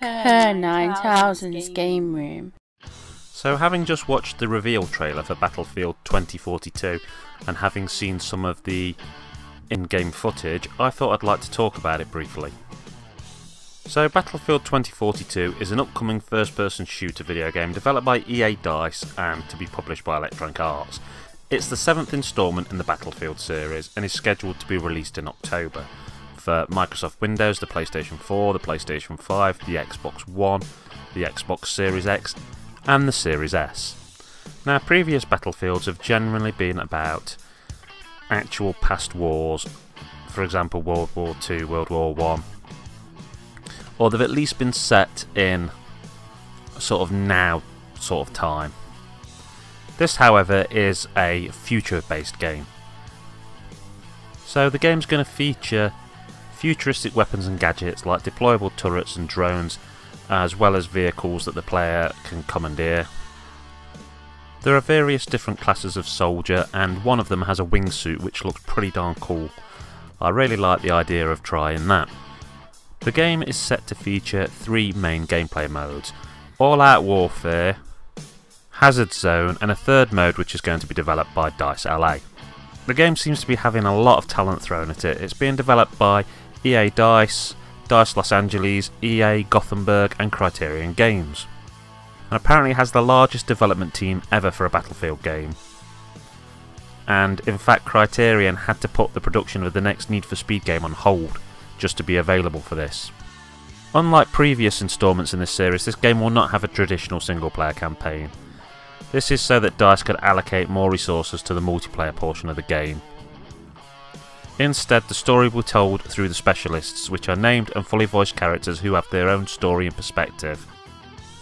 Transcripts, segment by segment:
Kerr9000's Game Room. So having just watched the reveal trailer for Battlefield 2042 and having seen some of the in-game footage, I thought I'd like to talk about it briefly. So Battlefield 2042 is an upcoming first-person shooter video game developed by EA DICE and to be published by Electronic Arts. It's the 7th instalment in the Battlefield series and is scheduled to be released in October for Microsoft Windows, the PlayStation 4, the PlayStation 5, the Xbox One, the Xbox Series X and the Series S. Now, previous Battlefields have generally been about actual past wars, for example World War II, World War I, or they've at least been set in sort of now sort of time. This, however, is a future-based game. So the game's going to feature futuristic weapons and gadgets like deployable turrets and drones, as well as vehicles that the player can commandeer. There are various different classes of soldier, and one of them has a wingsuit which looks pretty darn cool. I really like the idea of trying that. The game is set to feature 3 main gameplay modes: All-Out Warfare, Hazard Zone, and a third mode which is going to be developed by DICE LA. The game seems to be having a lot of talent thrown at it. It's being developed by EA DICE, DICE Los Angeles, EA Gothenburg and Criterion Games, and apparently has the largest development team ever for a Battlefield game. And in fact, Criterion had to put the production of the next Need for Speed game on hold just to be available for this. Unlike previous installments in this series, this game will not have a traditional single player campaign. This is so that DICE could allocate more resources to the multiplayer portion of the game. Instead, the story will be told through the specialists, which are named and fully voiced characters who have their own story and perspective.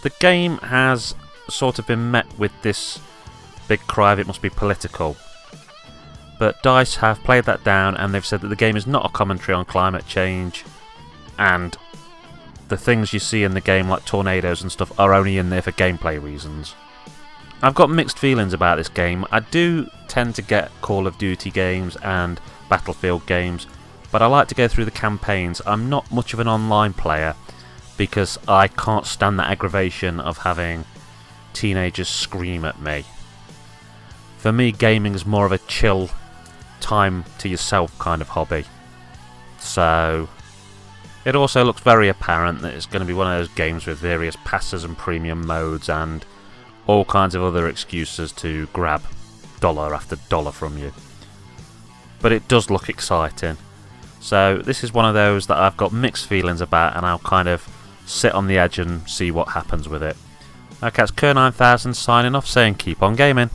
The game has sort of been met with this big cry of it must be political, but DICE have played that down and they've said that the game is not a commentary on climate change, and the things you see in the game like tornadoes and stuff are only in there for gameplay reasons. I've got mixed feelings about this game. I do tend to get Call of Duty games and Battlefield games, but I like to go through the campaigns. I'm not much of an online player because I can't stand the aggravation of having teenagers scream at me. For me, gaming is more of a chill, time to yourself kind of hobby. So it also looks very apparent that it's going to be one of those games with various passes and premium modes and all kinds of other excuses to grab dollar after dollar from you. But it does look exciting. So this is one of those that I've got mixed feelings about, and I'll kind of sit on the edge and see what happens with it. Okay, it's Kerr9000 signing off saying keep on gaming.